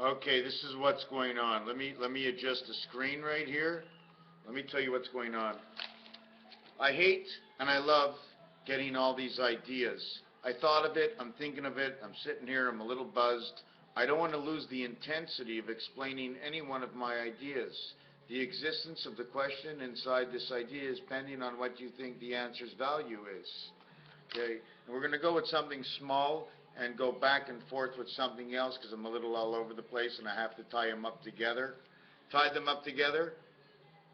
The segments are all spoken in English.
Okay, this is what's going on. Let me adjust the screen right here. Let me tell you what's going on. I hate and I love getting all these ideas. I thought of it, I'm thinking of it, I'm sitting here, I'm a little buzzed. I don't want to lose the intensity of explaining any one of my ideas. The existence of the question inside this idea is depending on what you think the answer's value is. Okay, and we're going to go with something small and go back and forth with something else because I'm a little all over the place and I have to tie them up together. Tie them up together.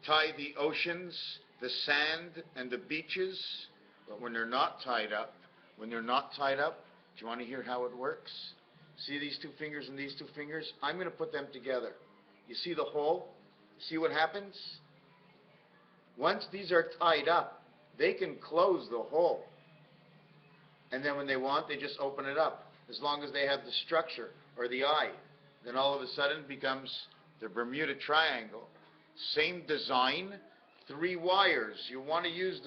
Tie the oceans, the sand, and the beaches. But when they're not tied up, do you want to hear how it works? See these two fingers and these two fingers? I'm going to put them together. You see the hole? See what happens? Once these are tied up, they can close the hole. And then when they want, they just open it up. As long as they have the structure or the eye, then all of a sudden it becomes the Bermuda Triangle. Same design, 3 wires. You want to use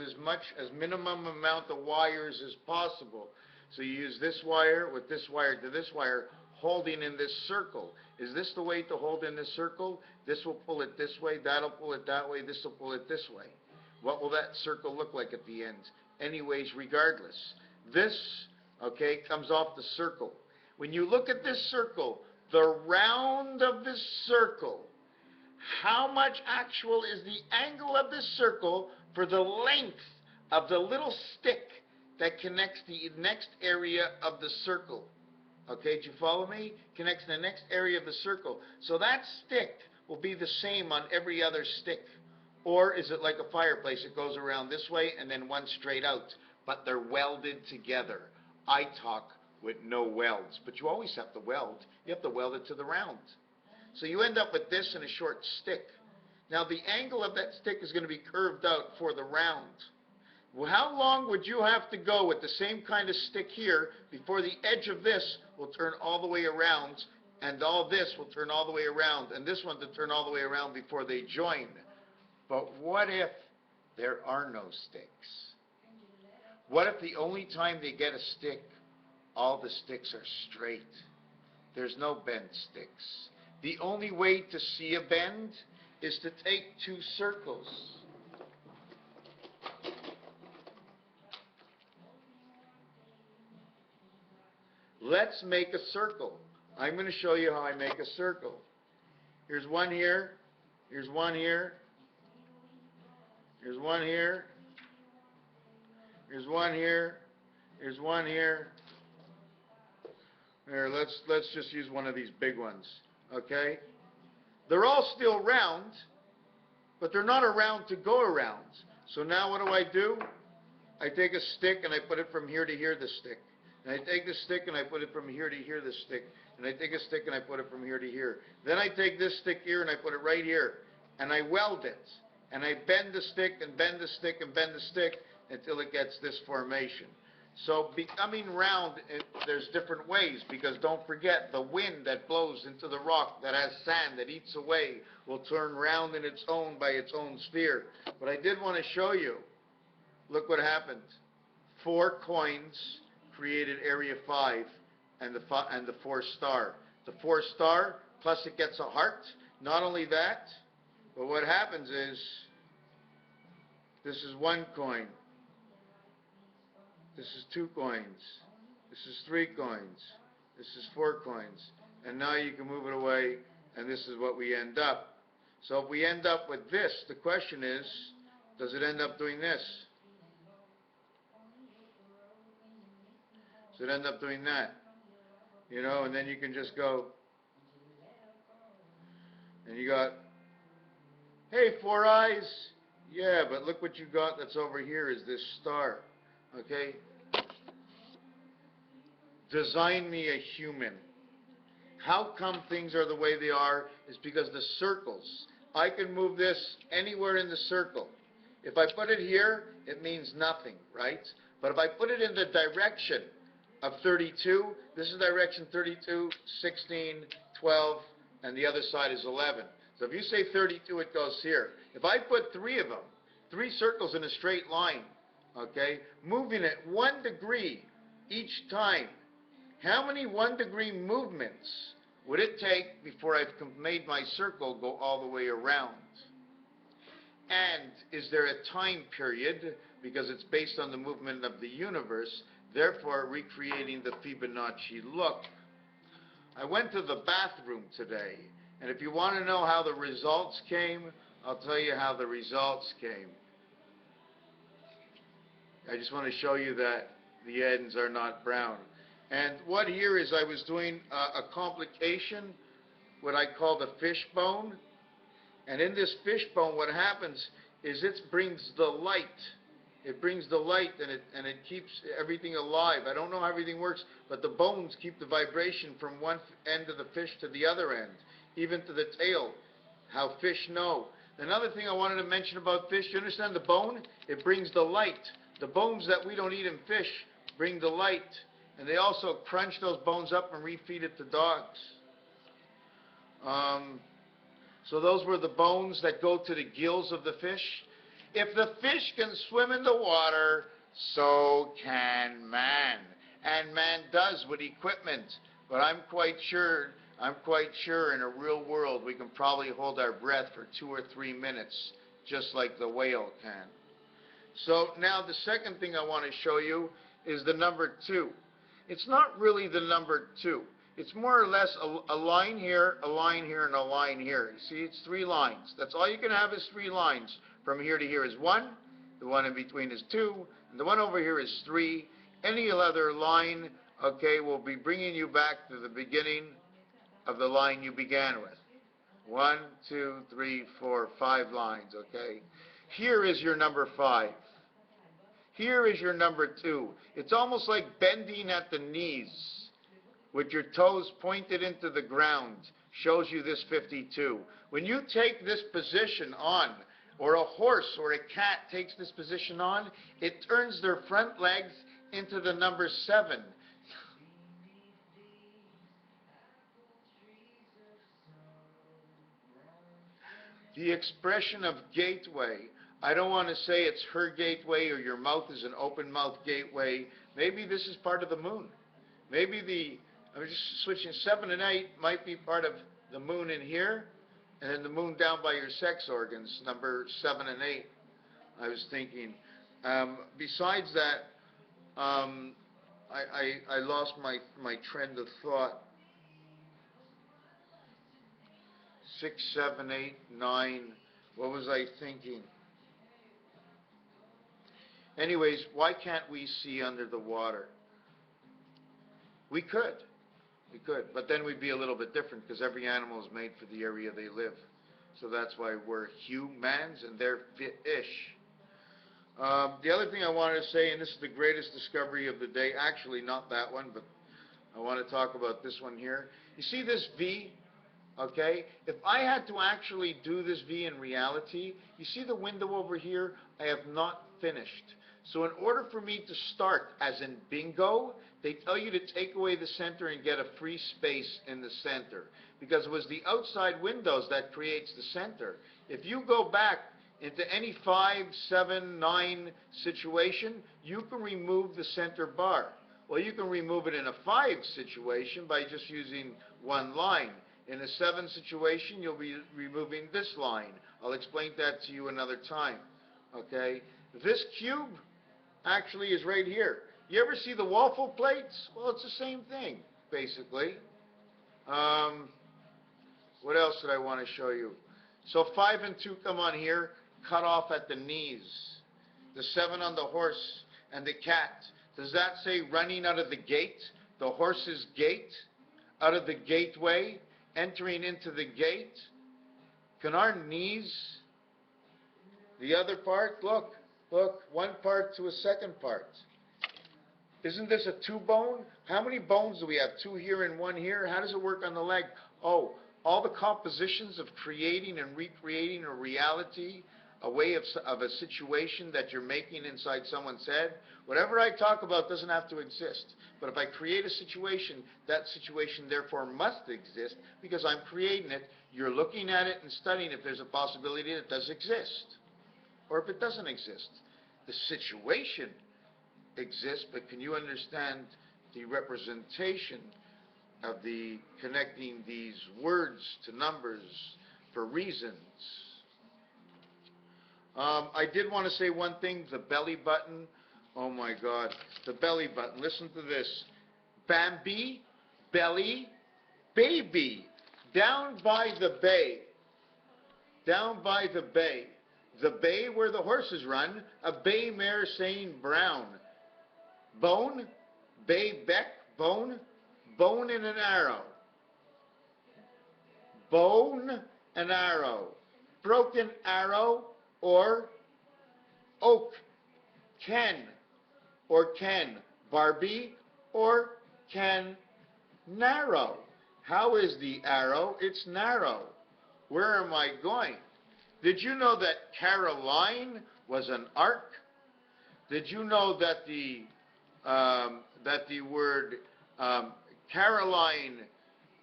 as minimum amount of wires as possible. So you use this wire with this wire to this wire, holding in this circle. Is this the way to hold in this circle? This will pull it this way, that'll pull it that way, this will pull it this way. What will that circle look like at the end? Anyways, regardless. This, okay, comes off the circle. When you look at this circle, the round of this circle, how much actual is the angle of this circle for the length of the little stick that connects the next area of the circle? Okay, did you follow me? Connects the next area of the circle. So that stick will be the same on every other stick. Or is it like a fireplace? It goes around this way and then one straight out. But they're welded together. I talk with no welds. But you always have to weld. You have to weld it to the round. So you end up with this and a short stick. Now the angle of that stick is going to be curved out for the round. Well, how long would you have to go with the same kind of stick here before the edge of this will turn all the way around and all this will turn all the way around and this one to turn all the way around before they join? But what if there are no sticks? What if the only time they get a stick, all the sticks are straight? There's no bent sticks. The only way to see a bend is to take 2 circles. Let's make a circle. I'm going to show you how I make a circle. Here's one here. Here's one here. Here's one here. Here's one here. Here's one here. Here, let's just use one of these big ones. Okay? They're all still round, but they're not around to go around. So now what do? I take a stick and I put it from here to here, the stick. And I take the stick and I put it from here to here, the stick. And I take a stick and I put it from here to here. Then I take this stick here and I put it right here. And I weld it. And I bend the stick and bend the stick and bend the stick until it gets this formation. So becoming round, there's different ways, because don't forget, the wind that blows into the rock that has sand that eats away will turn round in its own by its own sphere. But I did want to show you, look what happened. 4 coins created area 5 and the 4 star. The 4 star, plus it gets a heart. Not only that, but what happens is, this is 1 coin. This is 2 coins. This is 3 coins. This is 4 coins. And now you can move it away, and this is what we end up. So if we end up with this, the question is, does it end up doing this? Does it end up doing that? You know, and then you can just go, and you got, hey, 4 eyes. Yeah, but look what you got that's over here is this star. Okay? Design me a human. How come things are the way they are is because the circles. I can move this anywhere in the circle. If I put it here, it means nothing, right? But if I put it in the direction of 32, this is direction 32, 16, 12, and the other side is 11. So if you say 32, it goes here. If I put 3 of them, 3 circles in a straight line, okay, moving it 1 degree each time, how many 1 degree movements would it take, before I've made my circle, go all the way around? And is there a time period, because it's based on the movement of the universe, therefore recreating the Fibonacci look? I went to the bathroom today, and if you want to know how the results came, I'll tell you how the results came. I just want to show you that the ends are not brown. And what here is I was doing a complication, what I call the fishbone. And in this fishbone, what happens is it brings the light. It brings the light, and it keeps everything alive. I don't know how everything works, but the bones keep the vibration from one end of the fish to the other end, even to the tail, how fish know. Another thing I wanted to mention about fish, you understand the bone? It brings the light. The bones that we don't eat in fish bring the light. And they also crunch those bones up and refeed it to dogs. So those were the bones that go to the gills of the fish. If the fish can swim in the water, so can man. And man does with equipment. But I'm quite sure in a real world we can probably hold our breath for 2 or 3 minutes, just like the whale can. So now the second thing I want to show you is the number 2. It's not really the number 2. It's more or less a line here, a line here, and a line here. You see, it's 3 lines. That's all you can have is 3 lines. From here to here is 1, the one in between is 2, and the one over here is 3. Any other line, okay, will be bringing you back to the beginning of the line you began with. 1, 2, 3, 4, 5 lines, okay? Here is your number 5. Here is your number 2. It's almost like bending at the knees with your toes pointed into the ground shows you this 52. When you take this position on, or a horse or a cat takes this position on, it turns their front legs into the number 7. The expression of gateway, I don't want to say it's her gateway or your mouth is an open mouth gateway. Maybe this is part of the moon. Maybe I'm just switching 7 and 8 might be part of the moon in here, and then the moon down by your sex organs, number 7 and 8, I was thinking. Besides that, I lost my trend of thought. 6, 7, 8, 9, what was I thinking? Anyways, why can't we see under the water? We could, but then we'd be a little bit different because every animal is made for the area they live. So that's why we're humans and they're fish. The other thing I wanted to say, and this is the greatest discovery of the day, actually not that one, but I want to talk about this one here. You see this V? Okay, if I had to actually do this V in reality, you see the window over here? I have not finished. So in order for me to start, as in bingo, they tell you to take away the center and get a free space in the center. Because it was the outside windows that creates the center. If you go back into any 5, 7, 9 situation, you can remove the center bar. Well, you can remove it in a 5 situation by just using one line. In a 7 situation, you'll be removing this line. I'll explain that to you another time. Okay? This cube actually is right here. You ever see the waffle plates? Well, it's the same thing, basically. What else did I want to show you? So 5 and 2 come on here, cut off at the knees. The 7 on the horse and the cat. Does that say running out of the gate? The horse's gate? Out of the gateway? Entering into the gate? Can our knees, the other part, look, one part to a second part. Isn't this a 2 bone? How many bones do we have? 2 here and 1 here? How does it work on the leg? Oh, all the compositions of creating and recreating a reality, a way of a situation that you're making inside someone's head. Whatever I talk about doesn't have to exist. But if I create a situation, that situation therefore must exist because I'm creating it. You're looking at it and studying if there's a possibility that it does exist. Or if it doesn't exist. The situation exists, but can you understand the representation connecting these words to numbers for reasons. I did want to say one thing, the belly button. Oh my God, the belly button. Listen to this. Bambi, belly, baby. Down by the bay. Down by the bay. The bay where the horses run, a bay mare saying brown. Bone, bay beck, bone, bone in an arrow. Bone, an arrow. Broken arrow, or oak, ken, or ken. Barbie, or ken, narrow. How is the arrow? It's narrow. Where am I going? Did you know that Caroline was an arc? Did you know that the word Caroline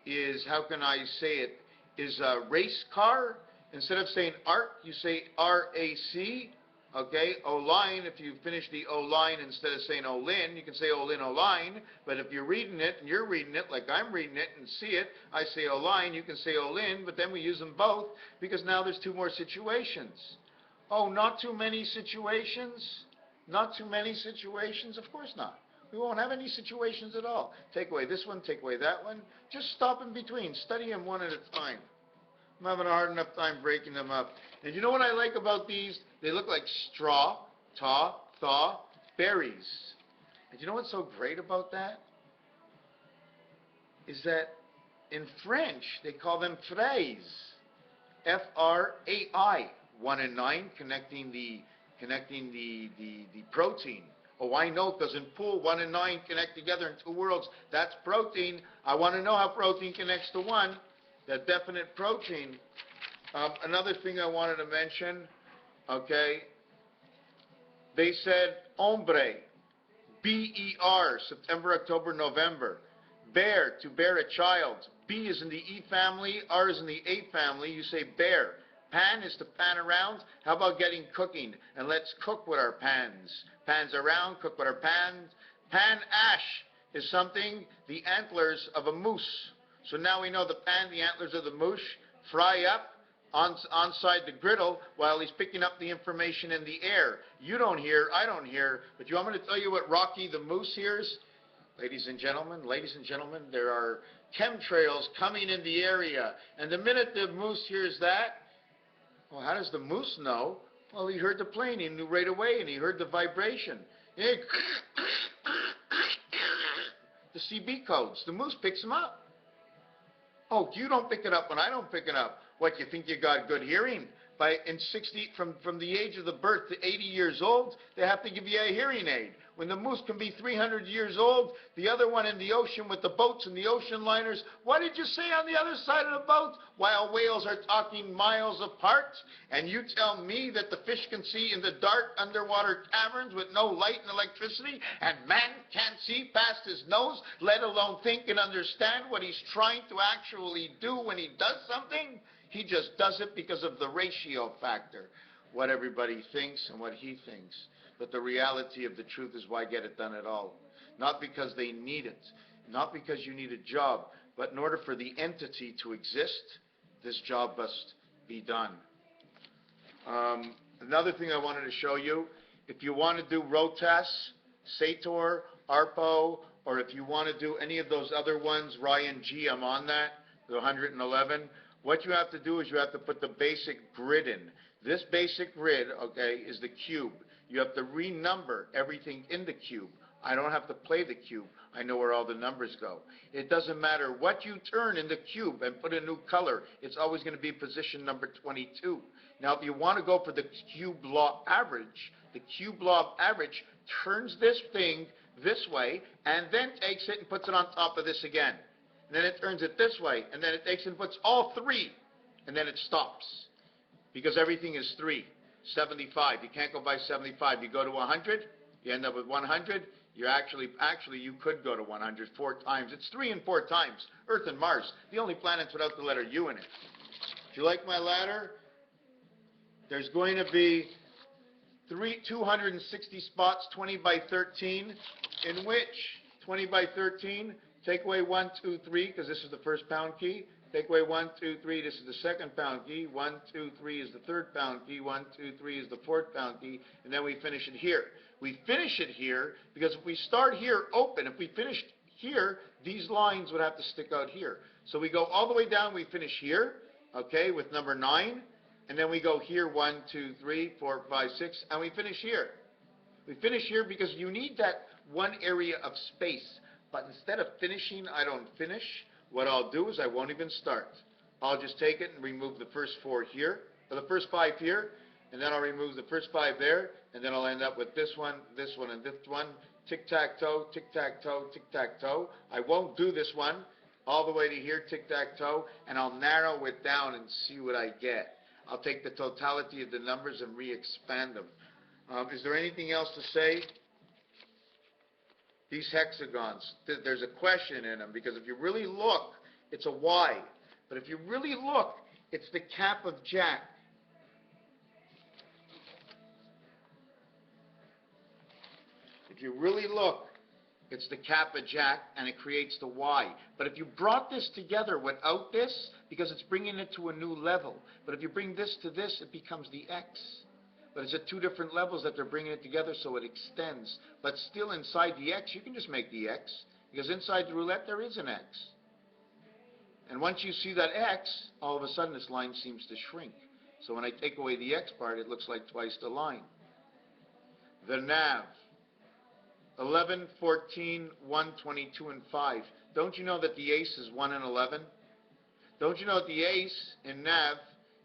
is, how can I say it, is a race car? Instead of saying arc, you say R-A-C. Okay, O-line, if you finish the O-line instead of saying O-lin, you can say O-lin, O-line, but if you're reading it, and you're reading it like I'm reading it and see it, I say O-line, you can say O-lin, but then we use them both, because now there's two more situations. Oh, not too many situations? Not too many situations? Of course not. We won't have any situations at all. Take away this one, take away that one. Just stop in between. Study them one at a time. I'm having a hard enough time breaking them up. And you know what I like about these? They look like straw, taw, thaw, berries. And you know what's so great about that? Is that in French, they call them fraises. F-R-A-I. 1 and 9, connecting the protein. Oh, I know it doesn't pull. 1 and 9 connect together in two worlds. That's protein. I want to know how protein connects to 1. That definite protein. Another thing I wanted to mention, okay, they said hombre, B-E-R, September, October, November. Bear, to bear a child. B is in the E family, R is in the A family, you say bear. Pan is to pan around. How about getting cooking? And let's cook with our pans. Pans around, cook with our pans. Pan ash is something, the antlers of a moose. So now we know the pan, the antlers of the moose, fry up onside the griddle while he's picking up the information in the air. You don't hear, I don't hear, but you want me to tell you what Rocky the Moose hears? Ladies and gentlemen, there are chemtrails coming in the area. And the minute the moose hears that, well, how does the moose know? Well, he heard the plane, he knew right away, and he heard the vibration. The CB codes, the moose picks them up. Oh, you don't pick it up when I don't pick it up. What, you think you got good hearing? From the age of the birth to 80 years old, they have to give you a hearing aid. When the moose can be 300 years old, the other one in the ocean with the boats and the ocean liners, what did you say on the other side of the boat? While whales are talking miles apart, and you tell me that the fish can see in the dark underwater caverns with no light and electricity, and man can't see past his nose, let alone think and understand what he's trying to actually do when he does something? He just does it because of the ratio factor, what everybody thinks and what he thinks. But the reality of the truth is, why get it done at all? Not because they need it, not because you need a job, but in order for the entity to exist, this job must be done. Another thing I wanted to show you, if you want to do ROTAS, Sator, ARPO, or if you want to do any of those other ones, Ryan G, I'm on that, the 111, what you have to do is you have to put the basic grid in. This basic grid, okay, is the cube. You have to renumber everything in the cube. I don't have to play the cube. I know where all the numbers go. It doesn't matter what you turn in the cube and put a new color. It's always going to be position number 22. Now, if you want to go for the cube law average, the cube law of average turns this thing this way and then takes it and puts it on top of this again. And then it turns it this way, and then it takes and puts all three, and then it stops. Because everything is 3. 75. You can't go by 75. You go to 100, you end up with 100. You're actually you could go to 100 4 times. It's 3 and 4 times. Earth and Mars, the only planets without the letter U in it. If you like my ladder, there's going to be 260 spots, 20 by 13, in which 20 by 13, Take away 1, 2, 3, because this is the first pound key. Take away 1, 2, 3, this is the second pound key. 1, 2, 3 is the third pound key. 1, 2, 3 is the fourth pound key. And then we finish it here. We finish it here because if we start here open, if we finished here, these lines would have to stick out here. So we go all the way down, we finish here, okay, with number 9. And then we go here, 1, 2, 3, 4, 5, 6, and we finish here. We finish here because you need that one area of space. But instead of finishing, I don't finish. What I'll do is I won't even start. I'll just take it and remove the first 4 here, or the first 5 here, and then I'll remove the first 5 there, and then I'll end up with this one, and this one. Tic-tac-toe, tic-tac-toe, tic-tac-toe. I won't do this one all the way to here, tic-tac-toe, and I'll narrow it down and see what I get. I'll take the totality of the numbers and re-expand them. Is there anything else to say? These hexagons, there's a question in them, because if you really look, it's a Y. But if you really look, it's the cap of Jack. If you really look, it's the cap of Jack, and it creates the Y. But if you brought this together without this, because it's bringing it to a new level, but if you bring this to this, it becomes the X. But it's at 2 different levels that they're bringing it together, so it extends. But still inside the X, you can just make the X, because inside the roulette there is an X. And once you see that X, all of a sudden this line seems to shrink. So when I take away the X part, it looks like twice the line. The nav. 11, 14, 1, 22, and 5. Don't you know that the ace is 1 and 11? Don't you know that the ace in nav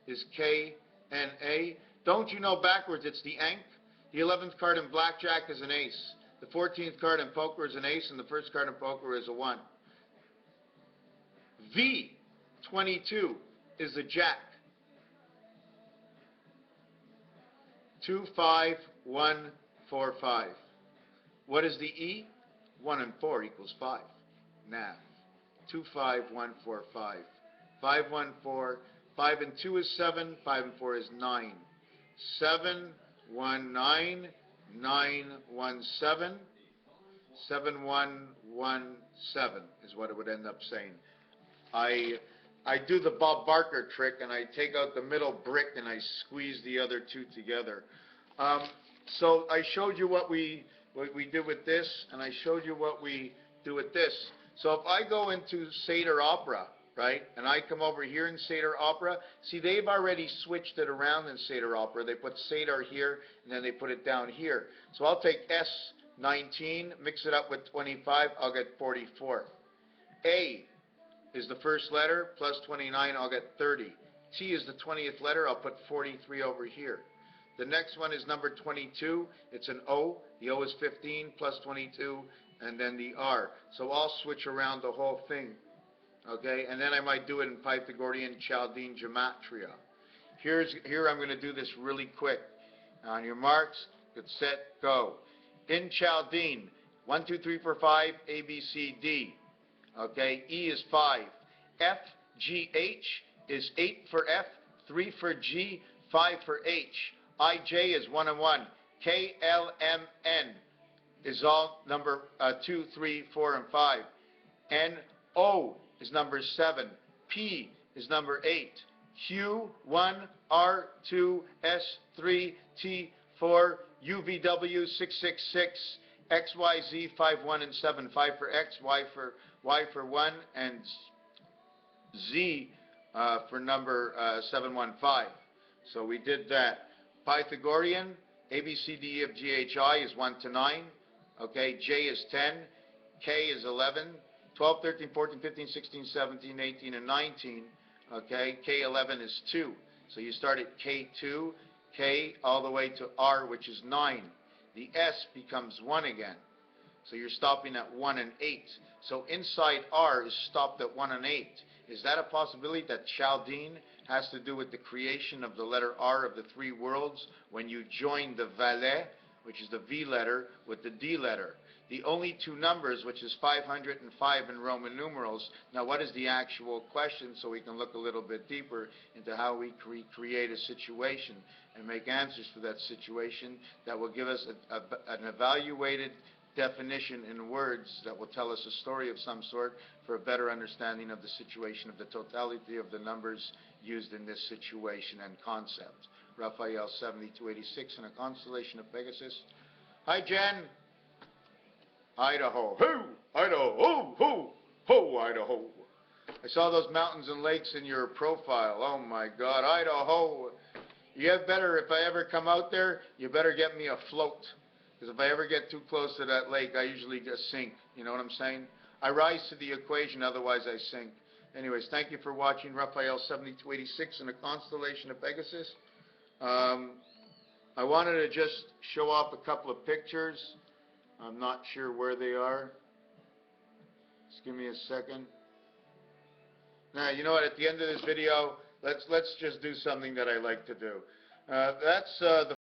is K and A? Don't you know backwards it's the Ankh? The 11th card in blackjack is an ace. The 14th card in poker is an ace, and the first card in poker is a 1. V, 22, is a jack. 2, 5, 1, 4, 5. What is the E? 1 and 4 equals 5. Nav. 2, 5, 1, 4, 5. 5, 1, 4. 5 and 2 is 7. 5 and 4 is 9. 7, 1, 9. 9, 1, 7. 7, 1, 1, 7 is what it would end up saying. I do the Bob Barker trick, and I take out the middle brick and I squeeze the other 2 together. So I showed you what we did with this, and I showed you what we do with this. So if I go into Seder Opera, right, and I come over here in Seder Opera, see, they've already switched it around in Seder Opera. They put Seder here, and then they put it down here. So I'll take S19, mix it up with 25, I'll get 44. A is the first letter, plus 29, I'll get 30. T is the 20th letter, I'll put 43 over here. The next one is number 22. It's an O. The O is 15 plus 22, and then the R. So I'll switch around the whole thing. Okay, and then I might do it in Pythagorean Chaldean gematria. Here I'm going to do this really quick. On your marks, get set, go. In Chaldean, 1, 2, 3, 4, 5, A, B, C, D. Okay, E is 5. F, G, H is 8 for F, 3 for G, 5 for H. I, J is 1 and 1. K, L, M, N is all number 2, 3, 4, and 5. N, O is number 7. P is number 8. Q, 1, R, 2, S, 3, T, 4, U, V, W, 6, 6, 6, X, Y, Z, 5, 1, and 7. 5 for X, Y for 1, and Z for number 7, 1, 5. So we did that. Pythagorean, A, B, C, D, E, F, G, H, I is 1 to 9. Okay, J is 10. K is 11. 12, 13, 14, 15, 16, 17, 18, and 19. Okay, K11 is 2. So you start at K2, K all the way to R, which is 9. The S becomes 1 again. So you're stopping at 1 and 8. So inside R is stopped at 1 and 8. Is that a possibility that Chaldean has to do with the creation of the letter R of the 3 worlds when you join the valet, which is the V letter, with the D letter? The only 2 numbers, which is 505 in Roman numerals. Now, what is the actual question, so we can look a little bit deeper into how we create a situation and make answers for that situation that will give us an evaluated definition in words that will tell us a story of some sort for a better understanding of the situation of the totality of the numbers used in this situation and concept. Raphael 7286 in a constellation of Pegasus. Hi, Jen. Idaho. Hoo! Idaho. Ho! Ho! Ho! Idaho. I saw those mountains and lakes in your profile. Oh, my God. Idaho. You have better, if I ever come out there, you better get me a float. Because if I ever get too close to that lake, I usually just sink. You know what I'm saying? I rise to the equation, otherwise I sink. Anyways, thank you for watching Raphael 7286 in a constellation of Pegasus. I wanted to just show off a couple of pictures. I'm not sure where they are. Just give me a second. Now, you know what? At the end of this video, let's just do something that I like to do. That's the